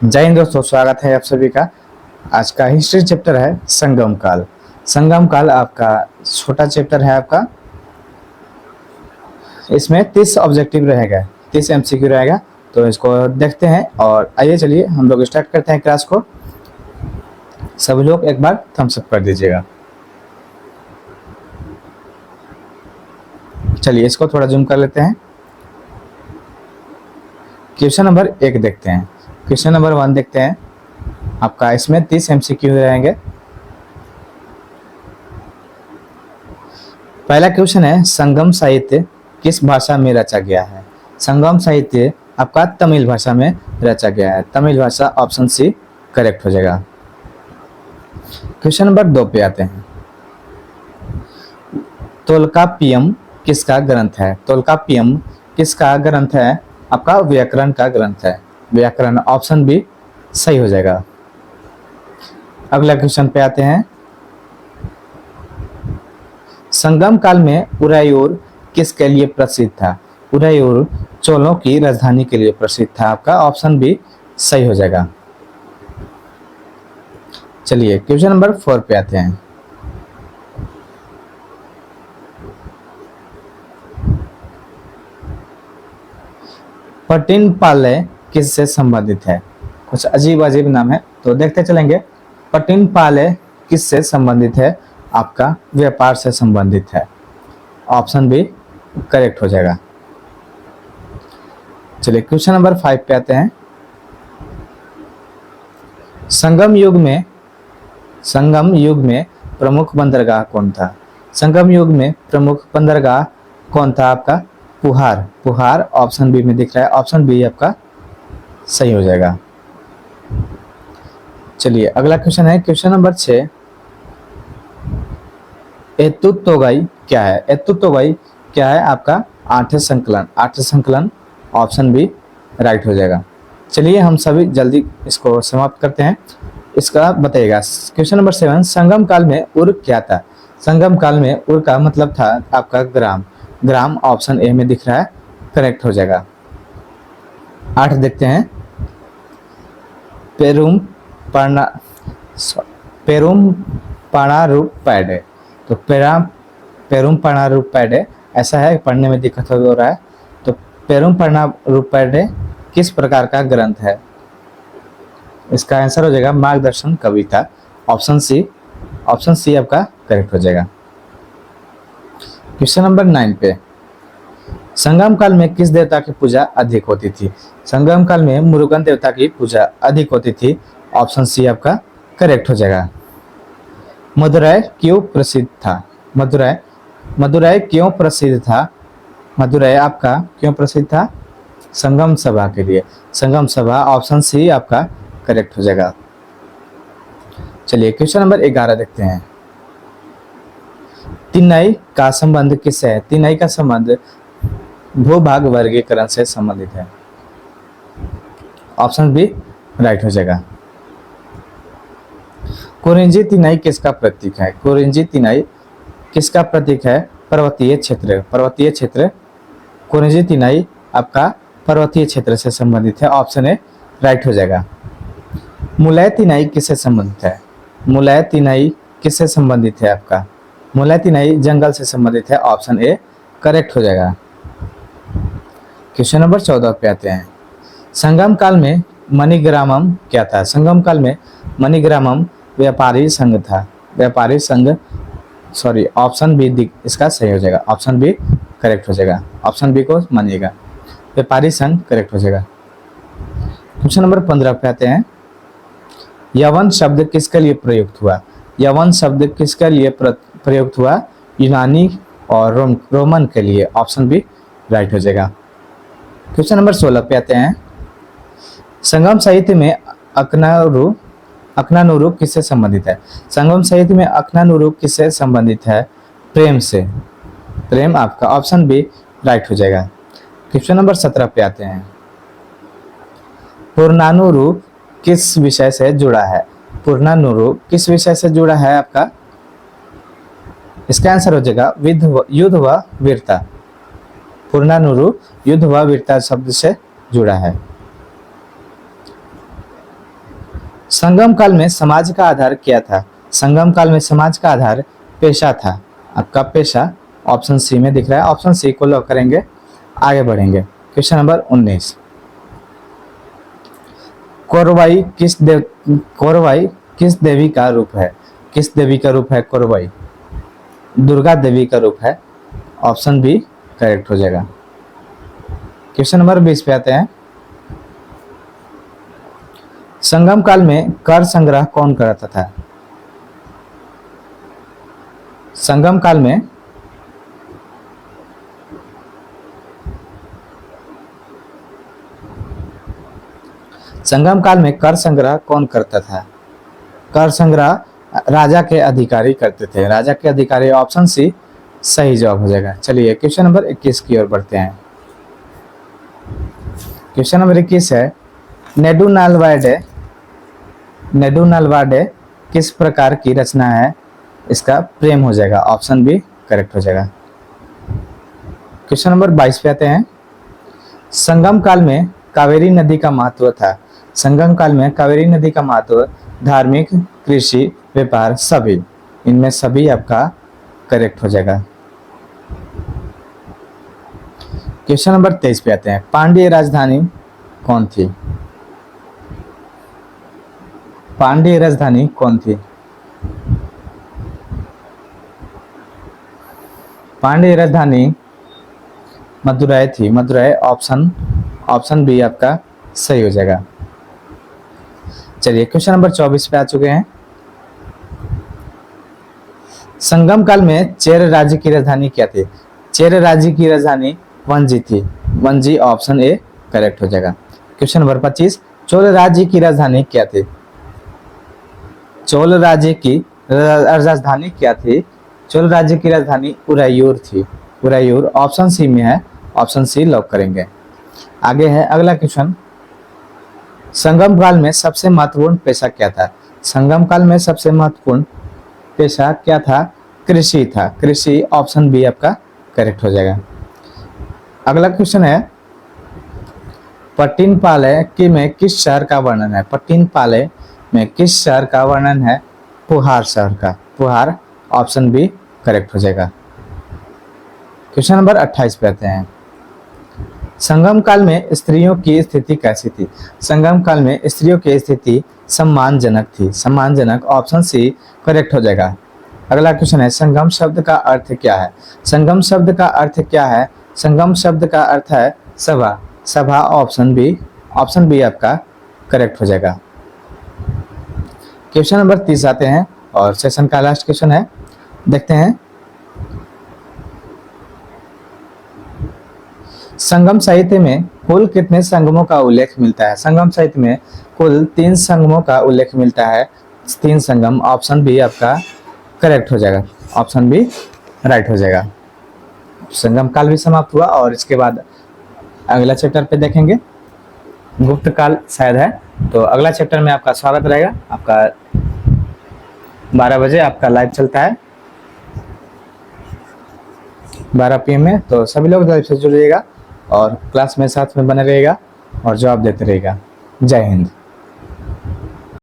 जय हिंद दोस्तों, स्वागत है आप सभी का। आज का हिस्ट्री चैप्टर है संगम काल। संगम काल आपका छोटा चैप्टर है आपका। इसमें 30 ऑब्जेक्टिव रहेगा, 30 एमसीक्यू रहेगा। तो इसको देखते हैं और आइए चलिए हम लोग स्टार्ट करते हैं क्लास को। सब लोग एक बार थम्स अप कर दीजिएगा। चलिए इसको थोड़ा जूम कर लेते हैं। क्वेश्चन नंबर 1 देखते हैं। क्वेश्चन नंबर 1 देखते हैं आपका। इसमें 30 एमसीक्यू रहेंगे। पहला क्वेश्चन है, संगम साहित्य किस भाषा में रचा गया है? संगम साहित्य आपका तमिल भाषा में रचा गया है। तमिल भाषा ऑप्शन सी करेक्ट हो जाएगा। क्वेश्चन नंबर 2 पे आते हैं। तोल्काप्पियम किसका ग्रंथ है? तोल्काप्पियम किसका ग्रंथ है? आपका व्याकरण का ग्रंथ है। व्याकरण ऑप्शन बी सही हो जाएगा। अगला क्वेश्चन पे आते हैं। संगम काल में उरायूर किसके लिए प्रसिद्ध था? उरायूर चोलों की राजधानी के लिए प्रसिद्ध था। आपका ऑप्शन बी सही हो जाएगा। चलिए क्वेश्चन नंबर 4 पे आते हैं। पट्टिनपाले किससे संबंधित है? कुछ अजीब अजीब नाम है तो देखते चलेंगे। पट्टिनपाले किससे संबंधित है? आपका व्यापार से संबंधित है। ऑप्शन बी करेक्ट हो जाएगा। चलिए क्वेश्चन नंबर 5 पे आते हैं। संगम युग में प्रमुख बंदरगाह कौन था? संगम युग में प्रमुख बंदरगाह कौन था? आपका पुहार। पुहार ऑप्शन बी में दिख रहा है। ऑप्शन बी आपका सही हो जाएगा। चलिए अगला क्वेश्चन है क्वेश्चन नंबर 6। एतुतोगई क्या है? एतुतोगई क्या है? आपका आठवें संकलन। आठवें संकलन ऑप्शन बी राइट हो जाएगा। चलिए हम सभी जल्दी इसको समाप्त करते हैं। इसका बताइएगा। क्वेश्चन नंबर 7, संगम काल में उर क्या था? संगम काल में उर का मतलब था आपका ग्राम। ग्राम ऑप्शन ए में दिख रहा है, करेक्ट हो जाएगा। 8 देखते हैं। पेरुम पाणारुपैडे। तो पेरुम पाणारुपैडे ऐसा है, पढ़ने में दिक्कत हो रहा है। तो पेरुम पाणारुपैडे किस प्रकार का ग्रंथ है? इसका आंसर हो जाएगा मार्गदर्शन कविता। Option C. ऑप्शन सी आपका करेक्ट हो जाएगा। क्वेश्चन नंबर 9 पे, संगम काल में किस देवता की पूजा अधिक होती थी? संगम काल में मुरुगन देवता की पूजा अधिक होती थी। ऑप्शन सी आपका करेक्ट हो जाएगा। मदुरै क्यों प्रसिद्ध था? मदुरै क्यों प्रसिद्ध था? मदुरै आपका क्यों प्रसिद्ध था? संगम सभा के लिए। संगम सभा ऑप्शन सी आपका करेक्ट हो जाएगा। चलिए क्वेश्चन नंबर 11 देखते हैं। तिनाई का संबंध किससे है? तिनाई का संबंध भूभाग वर्गीकरण से संबंधित है। ऑप्शन बी राइट हो जाएगा। कुरिंजी तिनाई किसका प्रतीक है? कुरिंजी तिनाई किसका प्रतीक है? पर्वतीय क्षेत्र। पर्वतीय क्षेत्र कुरिंजी तिनाई आपका पर्वतीय क्षेत्र से संबंधित है। ऑप्शन ए राइट हो जाएगा। मुलय तिनाई किससे संबंधित है? मुलय तिनाई किससे संबंधित है? आपका मुलय तिनाई जंगल से संबंधित है। ऑप्शन ए करेक्ट हो जाएगा। क्वेश्चन नंबर 14 पे आते हैं। संगम काल में मणिग्रामम क्या था? संगम काल में मणिग्रामम व्यापारी संघ था। व्यापारी संघ ऑप्शन बी इसका सही हो जाएगा। ऑप्शन बी करेक्ट हो जाएगा। ऑप्शन बी को मानिएगा, व्यापारी संघ करेक्ट हो जाएगा। क्वेश्चन नंबर 15 पे आते हैं। यवन शब्द किसके लिए प्रयुक्त हुआ? यवन शब्द किसके लिए प्रयुक्त हुआ? यूनानी और रोमन के लिए। ऑप्शन बी राइट हो जाएगा। क्वेश्चन नंबर 16 पे आते हैं। संगम साहित्य में अकनानुरू किससे संबंधित है? संगम साहित्य में अकनानुरू किससे संबंधित है? प्रेम से। प्रेम आपका ऑप्शन बी राइट हो जाएगा। क्वेश्चन नंबर 17 पे आते हैं। पुरनानुरू किस विषय से जुड़ा है? पुरनानुरू किस विषय से जुड़ा है आपका? इसका आंसर हो जाएगा युद्ध व वीरता। पुरनानुरू युद्ध व वीरता शब्द से जुड़ा है। संगम काल में समाज का आधार क्या था? संगम काल में समाज का आधार पेशा था। आपका पेशा ऑप्शन सी में दिख रहा है, ऑप्शन सी को लॉक करेंगे। आगे बढ़ेंगे, क्वेश्चन नंबर 19। कोरवाई किस देवी का रूप है? किस देवी का रूप है कोरवाई? दुर्गा देवी का रूप है, ऑप्शन बी करेक्ट हो जाएगा। क्वेश्चन नंबर 20 पे आते हैं। संगम काल में कर संग्रह कौन करता था? संगम काल में कर संग्रह कौन करता था? कर संग्रह राजा के अधिकारी करते थे। राजा के अधिकारी, ऑप्शन सी सही जवाब हो जाएगा। चलिए क्वेश्चन नंबर 21 की ओर बढ़ते हैं। क्वेश्चन नंबर 21 है, नेडुनालवाडे किस प्रकार की रचना है? इसका प्रेम हो जाएगा, ऑप्शन बी करेक्ट हो जाएगा। क्वेश्चन नंबर 22 पे आते हैं। संगम काल में कावेरी नदी का महत्व था। संगम काल में कावेरी नदी का महत्व धार्मिक, कृषि, व्यापार, सभी, इनमें सभी आपका करेक्ट हो जाएगा। क्वेश्चन नंबर 23 पे आते हैं। पांड्य राजधानी कौन थी? पांड्य राजधानी कौन थी? पांड्य राजधानी मदुरै थी। मदुरै, ऑप्शन बी आपका सही हो जाएगा। चलिए क्वेश्चन नंबर 24 पे आ चुके हैं। संगम काल में चेर राज्य की राजधानी क्या थी? चेर राज्य की राजधानी वंजी थी। वंजी, ऑप्शन ए करेक्ट हो जाएगा। क्वेश्चन नंबर 25, चोल राज्य की राजधानी क्या थी? चोल राज्य की राजधानी क्या थी? चोल राज्य की राजधानी उरायूर थी। उरायूर ऑप्शन सी में है, ऑप्शन सी लॉक करेंगे। आगे है अगला क्वेश्चन। संगम काल में सबसे महत्वपूर्ण पेशा क्या था? संगम काल में सबसे महत्वपूर्ण पेशा क्या था? कृषि था। कृषि, ऑप्शन बी आपका करेक्ट हो जाएगा। अगला क्वेश्चन है, पट्टिनपाले की में किस शहर का वर्णन है? पट्टिनपाले में किस शहर का वर्णन है? पुहार शहर का। पुहार, ऑप्शन बी करेक्ट हो जाएगा। क्वेश्चन नंबर 28 पे आते हैं। संगम काल में स्त्रियों की स्थिति कैसी थी? संगम काल में स्त्रियों की स्थिति सम्मानजनक थी। सम्मानजनक, ऑप्शन सी करेक्ट हो जाएगा। अगला क्वेश्चन है, संगम शब्द का अर्थ क्या है? संगम शब्द का अर्थ क्या है? संगम शब्द का अर्थ है सभा। सभा, ऑप्शन बी आपका करेक्ट हो जाएगा। क्वेश्चन नंबर 30 आते हैं और सेशन का लास्ट क्वेश्चन है, देखते हैं। संगम साहित्य में कुल कितने संगमों का उल्लेख मिलता है? संगम साहित्य में कुल 3 संगमों का उल्लेख मिलता है। 3 संगम, ऑप्शन बी आपका करेक्ट हो जाएगा। ऑप्शन बी राइट हो जाएगा। संगम काल भी समाप्त हुआ और इसके बाद अगला चैप्टर पे देखेंगे, गुप्त काल शायद है। तो अगला चैप्टर में आपका स्वागत रहेगा। आपका 12 बजे आपका लाइव चलता है, 12 PM में। तो सभी लोग लाइव से जुड़िएगा और क्लास में साथ में बने रहेगा और जवाब देते रहेगा। जय हिंद।